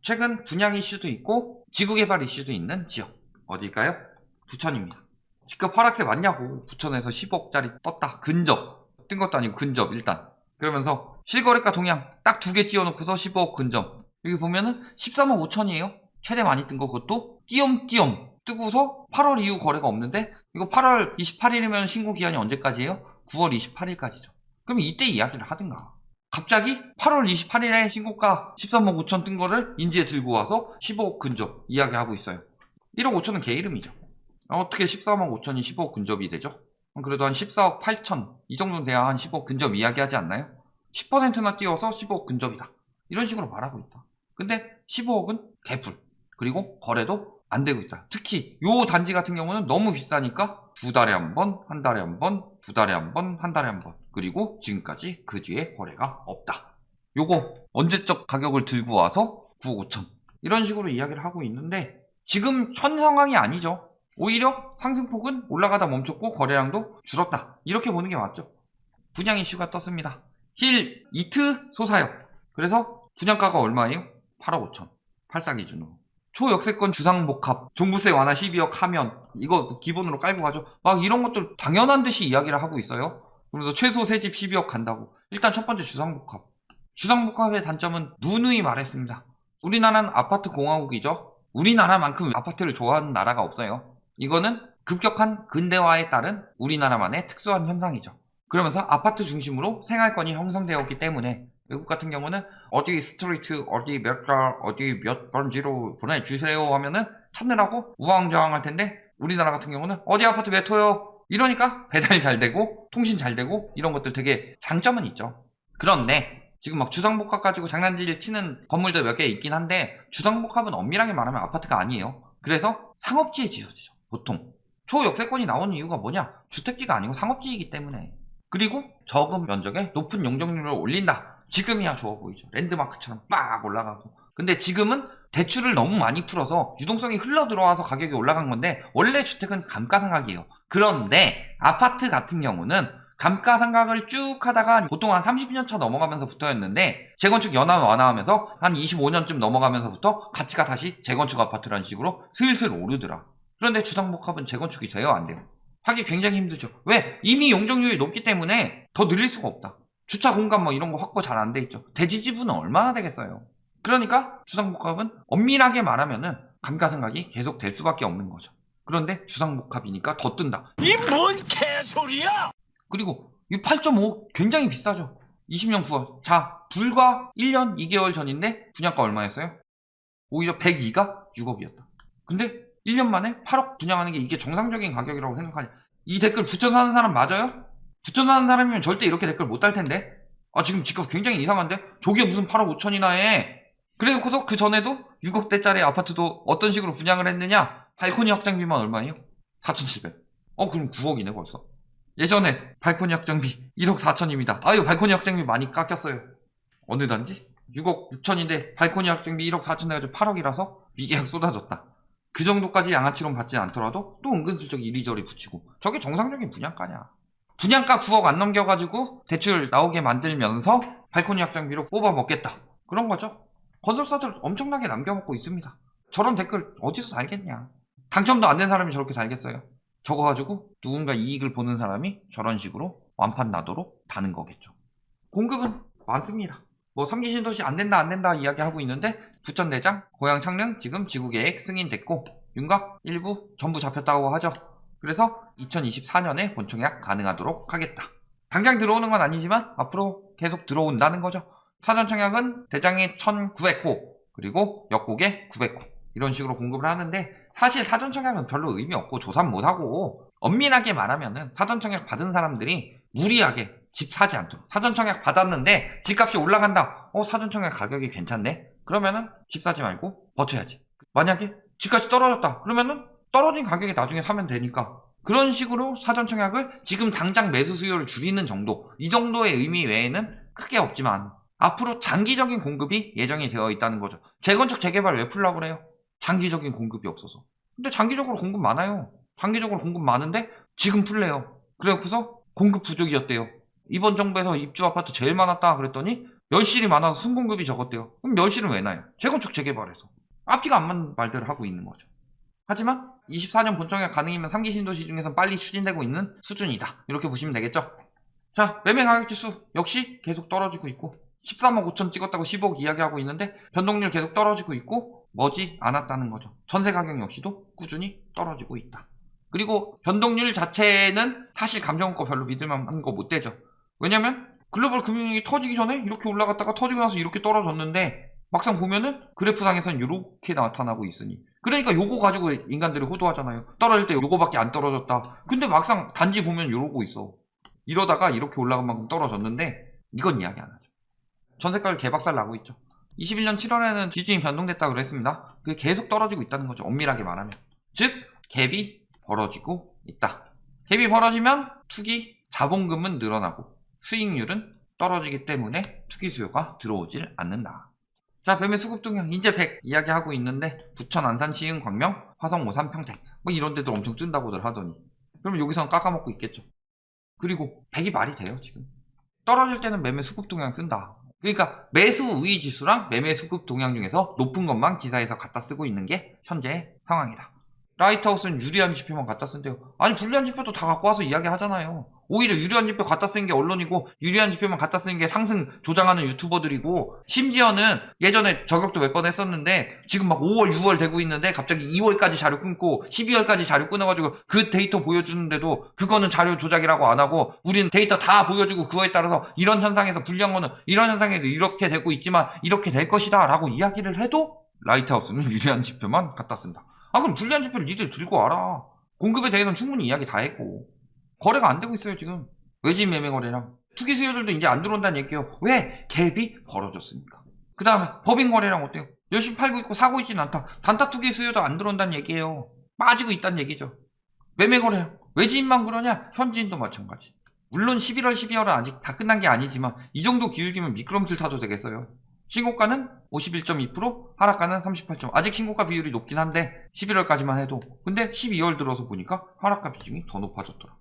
최근 분양 이슈도 있고 지구개발 이슈도 있는 지역 어딜까요? 부천입니다. 집값 하락세 맞냐고 부천에서 10억짜리 떴다. 근접 뜬 것도 아니고 근접 일단 그러면서 실거래가 동향 딱 2개 띄워놓고서 15억 근접 여기 보면은 13억 5천이에요. 최대 많이 뜬 거 그것도 띄엄띄엄 뜨고서 8월 이후 거래가 없는데 이거 8월 28일이면 신고 기한이 언제까지예요? 9월 28일까지죠. 그럼 이때 이야기를 하든가. 갑자기 8월 28일에 신고가 13억 5천 뜬 거를 인지에 들고 와서 15억 근접 이야기하고 있어요. 1억 5천은 개 이름이죠. 어떻게 13억 5천이 15억 근접이 되죠? 그래도 한 14억 8천 이 정도는 돼야 한 15억 근접 이야기하지 않나요? 10%나 띄워서 15억 근접이다. 이런 식으로 말하고 있다. 근데 15억은 개풀. 그리고 거래도 안 되고 있다. 특히 요 단지 같은 경우는 너무 비싸니까 2달에 한 번, 한 달에 한 번, 2달에 한 번, 한 달에 한 번. 그리고 지금까지 그 뒤에 거래가 없다. 요거 언제적 가격을 들고 와서 9억 5천. 이런 식으로 이야기를 하고 있는데 지금 현 상황이 아니죠. 오히려 상승폭은 올라가다 멈췄고 거래량도 줄었다. 이렇게 보는 게 맞죠. 분양 이슈가 떴습니다. 힐 이트 소사역. 그래서 분양가가 얼마예요? 8억 5천. 84 기준으로. 초역세권 주상복합, 종부세 완화 12억 하면 이거 기본으로 깔고 가죠. 막 이런 것들 당연한 듯이 이야기를 하고 있어요. 그러면서 최소 세집 12억 간다고. 일단 첫 번째 주상복합. 주상복합의 단점은 누누이 말했습니다. 우리나라는 아파트 공화국이죠. 우리나라만큼 아파트를 좋아하는 나라가 없어요. 이거는 급격한 근대화에 따른 우리나라만의 특수한 현상이죠. 그러면서 아파트 중심으로 생활권이 형성되었기 때문에 외국 같은 경우는 어디 스트리트 어디 몇 달 어디 몇 번지로 보내주세요 하면은 찾느라고 우왕좌왕할 텐데 우리나라 같은 경우는 어디 아파트 몇 호요 이러니까 배달이 잘 되고 통신 잘 되고 이런 것들 되게 장점은 있죠. 그런데 지금 막 주상복합 가지고 장난질 치는 건물도 몇 개 있긴 한데 주상복합은 엄밀하게 말하면 아파트가 아니에요. 그래서 상업지에 지어지죠. 보통 초역세권이 나오는 이유가 뭐냐? 주택지가 아니고 상업지이기 때문에. 그리고 적은 면적에 높은 용적률을 올린다. 지금이야 좋아 보이죠. 랜드마크처럼 빡 올라가고. 근데 지금은 대출을 너무 많이 풀어서 유동성이 흘러 들어와서 가격이 올라간 건데 원래 주택은 감가상각이에요. 그런데 아파트 같은 경우는 감가상각을 쭉 하다가 보통 한 30년 차 넘어가면서부터였는데 재건축 연한 완화하면서 한 25년쯤 넘어가면서부터 가치가 다시 재건축 아파트라는 식으로 슬슬 오르더라. 그런데 주상복합은 재건축이 돼요 안 돼요? 하기 굉장히 힘들죠. 왜? 이미 용적률이 높기 때문에 더 늘릴 수가 없다. 주차 공간 뭐 이런 거 확보 잘 안 돼 있죠. 대지 지분은 얼마나 되겠어요. 그러니까 주상복합은 엄밀하게 말하면은 감가상각이 계속 될 수밖에 없는 거죠. 그런데 주상복합이니까 더 뜬다. 이 뭔 개소리야! 그리고 이 8.5 굉장히 비싸죠. 20년 9월. 자, 불과 1년 2개월 전인데 분양가 얼마였어요? 오히려 102가 6억이었다. 근데 1년 만에 8억 분양하는 게 이게 정상적인 가격이라고 생각하냐? 이 댓글 붙여 사는 사람 맞아요? 붙여 사는 사람이면 절대 이렇게 댓글 못 달 텐데. 아 지금 집값 굉장히 이상한데? 저게 무슨 8억 5천이나 해. 그래놓고서 그 전에도 6억대짜리 아파트도 어떤 식으로 분양을 했느냐? 발코니 확장비만 얼마예요? 4,700. 그럼 9억이네 벌써. 예전에 발코니 확장비 1억 4천입니다. 아유 발코니 확장비 많이 깎였어요. 어느 단지? 6억 6천인데 발코니 확장비 1억 4천 내가지고 8억이라서 미계약 쏟아졌다. 그 정도까지 양아치론 받지 않더라도 또 은근슬쩍 이리저리 붙이고 저게 정상적인 분양가냐. 분양가 9억 안 넘겨가지고 대출 나오게 만들면서 발코니 확장비로 뽑아 먹겠다. 그런 거죠. 건설사들 엄청나게 남겨먹고 있습니다. 저런 댓글 어디서 달겠냐. 당첨도 안 된 사람이 저렇게 달겠어요. 저거 가지고 누군가 이익을 보는 사람이 저런 식으로 완판 나도록 다는 거겠죠. 공급은 많습니다. 뭐 3기 신도시 안 된다 이야기하고 있는데 부천대장, 고양 창릉 지금 지구계획 승인됐고 윤곽 일부 전부 잡혔다고 하죠. 그래서 2024년에 본청약 가능하도록 하겠다. 당장 들어오는 건 아니지만 앞으로 계속 들어온다는 거죠. 사전청약은 대장에 1900호 그리고 역곡에 900호 이런 식으로 공급을 하는데 사실 사전청약은 별로 의미 없고 조사는 못하고 엄밀하게 말하면은 사전청약 받은 사람들이 무리하게 집 사지 않도록. 사전청약 받았는데 집값이 올라간다. 사전청약 가격이 괜찮네. 그러면은 집 사지 말고 버텨야지. 만약에 집값이 떨어졌다. 그러면은 떨어진 가격에 나중에 사면 되니까. 그런 식으로 사전청약을 지금 당장 매수 수요를 줄이는 정도. 이 정도의 의미 외에는 크게 없지만 앞으로 장기적인 공급이 예정이 되어 있다는 거죠. 재건축 재개발 왜 풀라고 그래요? 장기적인 공급이 없어서. 근데 장기적으로 공급 많아요. 장기적으로 공급 많은데 지금 풀래요. 그래서 공급 부족이었대요. 이번 정부에서 입주 아파트 제일 많았다 그랬더니 멸실이 많아서 순공급이 적었대요. 그럼 멸실은 왜 나요? 재건축 재개발해서. 앞뒤가 안 맞는 말들을 하고 있는 거죠. 하지만 24년 본청약 가능이면 3기 신도시 중에선 빨리 추진되고 있는 수준이다. 이렇게 보시면 되겠죠. 자, 매매 가격 지수 역시 계속 떨어지고 있고 13억 5천 찍었다고 15억 이야기하고 있는데 변동률 계속 떨어지고 있고 머지 않았다는 거죠. 전세 가격 역시도 꾸준히 떨어지고 있다. 그리고 변동률 자체는 사실 감정거 별로 믿을만한 거 못 되죠. 왜냐면 글로벌 금융위기 터지기 전에 이렇게 올라갔다가 터지고 나서 이렇게 떨어졌는데 막상 보면은 그래프상에선 이렇게 나타나고 있으니 그러니까 요거 가지고 인간들이 호도하잖아요. 떨어질 때 요거밖에 안 떨어졌다. 근데 막상 단지 보면 이러고 있어. 이러다가 이렇게 올라간 만큼 떨어졌는데 이건 이야기 안 하죠. 전세가를 개박살 나고 있죠. 21년 7월에는 기준이 변동됐다고 그랬습니다. 그게 계속 떨어지고 있다는 거죠. 엄밀하게 말하면. 즉 갭이 벌어지고 있다. 갭이 벌어지면 투기 자본금은 늘어나고 수익률은 떨어지기 때문에 투기 수요가 들어오질 않는다. 자, 매매 수급 동향 인제 100 이야기하고 있는데 부천, 안산, 시흥, 광명, 화성, 오산, 평택 뭐 이런 데들 엄청 뜬다고들 하더니 그러면 여기서는 깎아먹고 있겠죠. 그리고 100이 말이 돼요 지금. 떨어질 때는 매매 수급 동향 쓴다. 그러니까 매수 우위 지수랑 매매 수급 동향 중에서 높은 것만 기사에서 갖다 쓰고 있는 게 현재의 상황이다. 라이트하우스는 유리한 지표만 갖다 쓴대요. 아니 불리한 지표도 다 갖고 와서 이야기하잖아요. 오히려 유리한 지표 갖다 쓰는 게 언론이고 유리한 지표만 갖다 쓰는 게 상승 조장하는 유튜버들이고 심지어는 예전에 저격도 몇 번 했었는데 지금 막 5월 6월 되고 있는데 갑자기 2월까지 자료 끊고 12월까지 자료 끊어가지고 그 데이터 보여주는데도 그거는 자료 조작이라고 안 하고 우리는 데이터 다 보여주고 그거에 따라서 이런 현상에서 불리한 거는 이런 현상에도 이렇게 되고 있지만 이렇게 될 것이다 라고 이야기를 해도 라이트하우스는 유리한 지표만 갖다 쓴다. 아 그럼 불리한 지표를 니들 들고 와라. 공급에 대해서는 충분히 이야기 다 했고 거래가 안 되고 있어요 지금. 외진 매매 거래랑 투기 수요들도 이제 안 들어온다는 얘기예요. 왜? 갭이 벌어졌으니까. 그 다음에 법인 거래랑 어때요? 열심히 팔고 있고 사고 있지는 않다. 단타 투기 수요도 안 들어온다는 얘기예요. 빠지고 있다는 얘기죠. 매매 거래랑 외지인만 그러냐? 현지인도 마찬가지. 물론 11월 12월은 아직 다 끝난 게 아니지만 이 정도 기울기면 미끄럼틀 타도 되겠어요. 신고가는 51.2%, 하락가는 38.5%. 아직 신고가 비율이 높긴 한데 11월까지만 해도. 근데 12월 들어서 보니까 하락가 비중이 더 높아졌더라.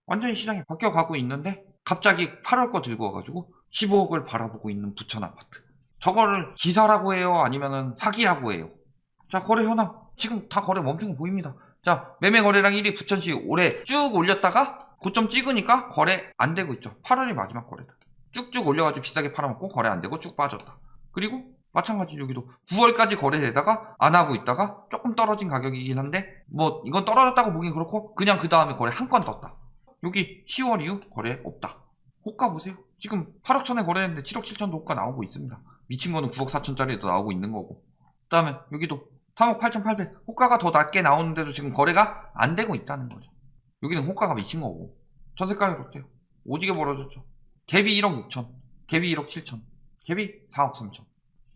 완전히 시장이 바뀌어가고 있는데 갑자기 8월 거 들고 와가지고 15억을 바라보고 있는 부천 아파트. 저거를 기사라고 해요? 아니면은 사기라고 해요? 자, 거래 현황. 지금 다 거래 멈춘 거 보입니다. 자, 매매 거래량 1위 부천시 올해 쭉 올렸다가 고점 찍으니까 거래 안 되고 있죠. 8월이 마지막 거래다. 쭉쭉 올려가지고 비싸게 팔아먹고 거래 안 되고 쭉 빠졌다. 그리고 마찬가지 여기도 9월까지 거래되다가 안 하고 있다가 조금 떨어진 가격이긴 한데 뭐 이건 떨어졌다고 보긴 그렇고 그냥 그 다음에 거래 한 건 떴다. 여기 10월 이후 거래 없다. 호가 보세요. 지금 8억 천에 거래했는데 7억 7천도 호가 나오고 있습니다. 미친 거는 9억 4천짜리도 나오고 있는 거고. 그 다음에 여기도 3억 8,800 호가가 더 낮게 나오는데도 지금 거래가 안 되고 있다는 거죠. 여기는 호가가 미친 거고. 전세 가격 어때요? 오지게 벌어졌죠. 갭이 1억 6천, 갭이 1억 7천, 갭이 4억 3천.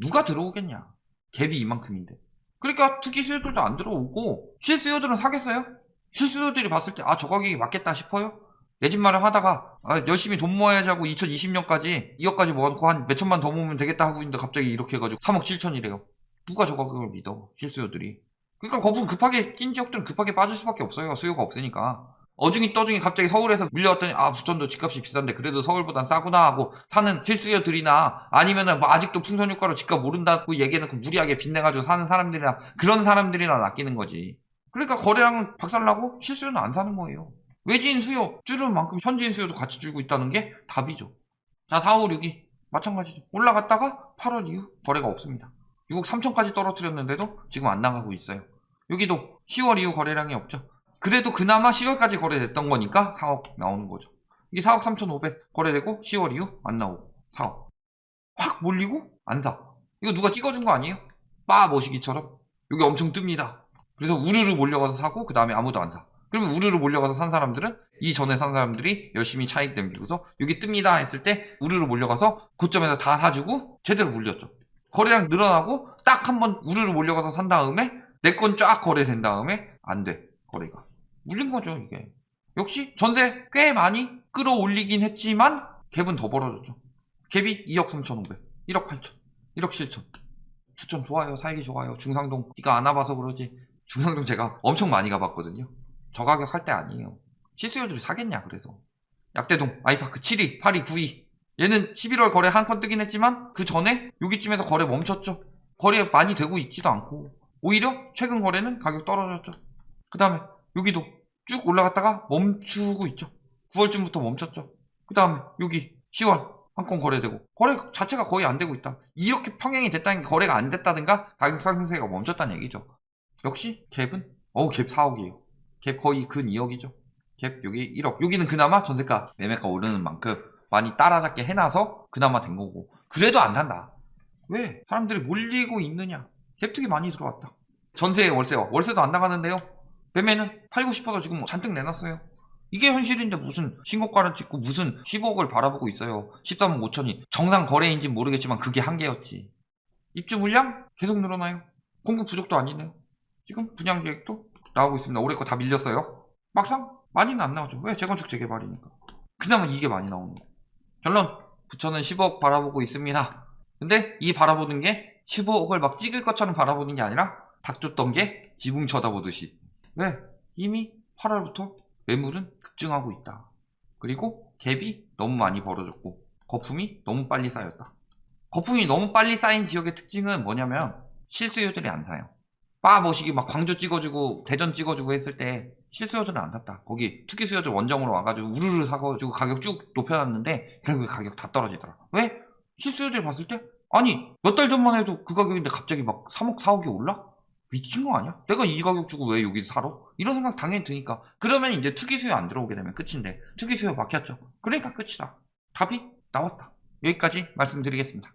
누가 들어오겠냐? 갭이 이만큼인데. 그러니까 투기 수요들도 안 들어오고 실수요들은 사겠어요? 실수요들이 봤을 때 아 저 가격이 맞겠다 싶어요? 내 집 마련 하다가 아, 열심히 돈 모아야지 하고 2020년까지 2억까지 모아놓고 한 몇천만 더 모으면 되겠다 하고 있는데 갑자기 이렇게 해가지고 3억 7천이래요. 누가 저 가격을 믿어? 실수요들이. 그러니까 거품 급하게 낀 지역들은 급하게 빠질 수밖에 없어요. 수요가 없으니까. 어중이 떠중이 갑자기 서울에서 밀려왔더니 아 부천도 집값이 비싼데 그래도 서울보단 싸구나 하고 사는 실수요들이나 아니면은 뭐 아직도 풍선 효과로 집값 모른다고 얘기해놓고 무리하게 빚내가지고 사는 사람들이나 그런 사람들이나 낚이는 거지. 그러니까 거래량은 박살나고 실수요는 안 사는 거예요. 외지인 수요 줄은 만큼 현지인 수요도 같이 줄고 있다는 게 답이죠. 자 4, 5, 6이 마찬가지죠. 올라갔다가 8월 이후 거래가 없습니다. 6억 3천까지 떨어뜨렸는데도 지금 안 나가고 있어요. 여기도 10월 이후 거래량이 없죠. 그래도 그나마 10월까지 거래됐던 거니까 4억 나오는 거죠. 이게 4억 3,500 거래되고 10월 이후 안 나오고 4억 확 몰리고 안 사. 이거 누가 찍어준 거 아니에요? 빠 모시기처럼 여기 엄청 뜹니다. 그래서 우르르 몰려가서 사고 그 다음에 아무도 안 사. 그러면 우르르 몰려가서 산 사람들은 이전에 산 사람들이 열심히 차익 남기고서 여기 뜹니다 했을 때 우르르 몰려가서 고점에서 다 사주고 제대로 물렸죠. 거래량 늘어나고 딱 한번 우르르 몰려가서 산 다음에 내 건 쫙 거래된 다음에 안 돼. 거래가 물린 거죠 이게. 역시 전세 꽤 많이 끌어올리긴 했지만 갭은 더 벌어졌죠. 갭이 2억 3,500 1억 8천 1억 7천 부천 좋아요. 사익이 좋아요. 중상동 네가 안 와봐서 그러지 중상동 제가 엄청 많이 가봤거든요. 저 가격 할 때 아니에요. 실수요들이 사겠냐 그래서. 약대동 아이파크 7위 8위 9위 얘는 11월 거래 한 건 뜨긴 했지만 그 전에 여기쯤에서 거래 멈췄죠. 거래 많이 되고 있지도 않고 오히려 최근 거래는 가격 떨어졌죠. 그 다음에 여기도 쭉 올라갔다가 멈추고 있죠. 9월쯤부터 멈췄죠. 그 다음에 여기 10월 한 건 거래되고 거래 자체가 거의 안 되고 있다. 이렇게 평행이 됐다는 게 거래가 안 됐다든가 가격 상승세가 멈췄다는 얘기죠. 역시 갭은 갭 4억이에요. 갭 거의 근 2억이죠. 갭 여기 1억. 여기는 그나마 전세가 매매가 오르는 만큼 많이 따라잡게 해놔서 그나마 된 거고 그래도 안 산다. 왜? 사람들이 몰리고 있느냐. 갭투기 많이 들어왔다. 전세에 월세와 월세도 안 나가는데요. 매매는 팔고 싶어서 지금 잔뜩 내놨어요. 이게 현실인데 무슨 신고가를 찍고 무슨 15억을 바라보고 있어요. 13억 5천이 정상 거래인지 모르겠지만 그게 한계였지. 입주 물량 계속 늘어나요. 공급 부족도 아니네요. 지금 분양 계획도 나오고 있습니다. 올해 거 다 밀렸어요. 막상 많이는 안 나오죠. 왜? 재건축 재개발이니까. 그나마 이게 많이 나오는 거. 결론 부천은 15억 바라보고 있습니다. 근데 이 바라보는 게 15억을 막 찍을 것처럼 바라보는 게 아니라 닥쳤던 게 지붕 쳐다보듯이. 왜? 이미 8월부터 매물은 급증하고 있다. 그리고 갭이 너무 많이 벌어졌고 거품이 너무 빨리 쌓였다. 거품이 너무 빨리 쌓인 지역의 특징은 뭐냐면 실수요들이 안 사요. 바 머시기 막 광주 찍어주고 대전 찍어주고 했을 때 실수요들은 안 샀다. 거기 투기 수요들 원정으로 와가지고 우르르 사가지고 가격 쭉 높여놨는데 결국에 가격 다 떨어지더라. 왜? 실수요들 봤을 때 아니 몇 달 전만 해도 그 가격인데 갑자기 막 3억 4억이 올라? 미친 거 아니야? 내가 이 가격 주고 왜 여기 살아? 이런 생각 당연히 드니까 그러면 이제 투기 수요 안 들어오게 되면 끝인데 투기 수요 막혔죠. 그러니까 끝이다. 답이 나왔다. 여기까지 말씀드리겠습니다.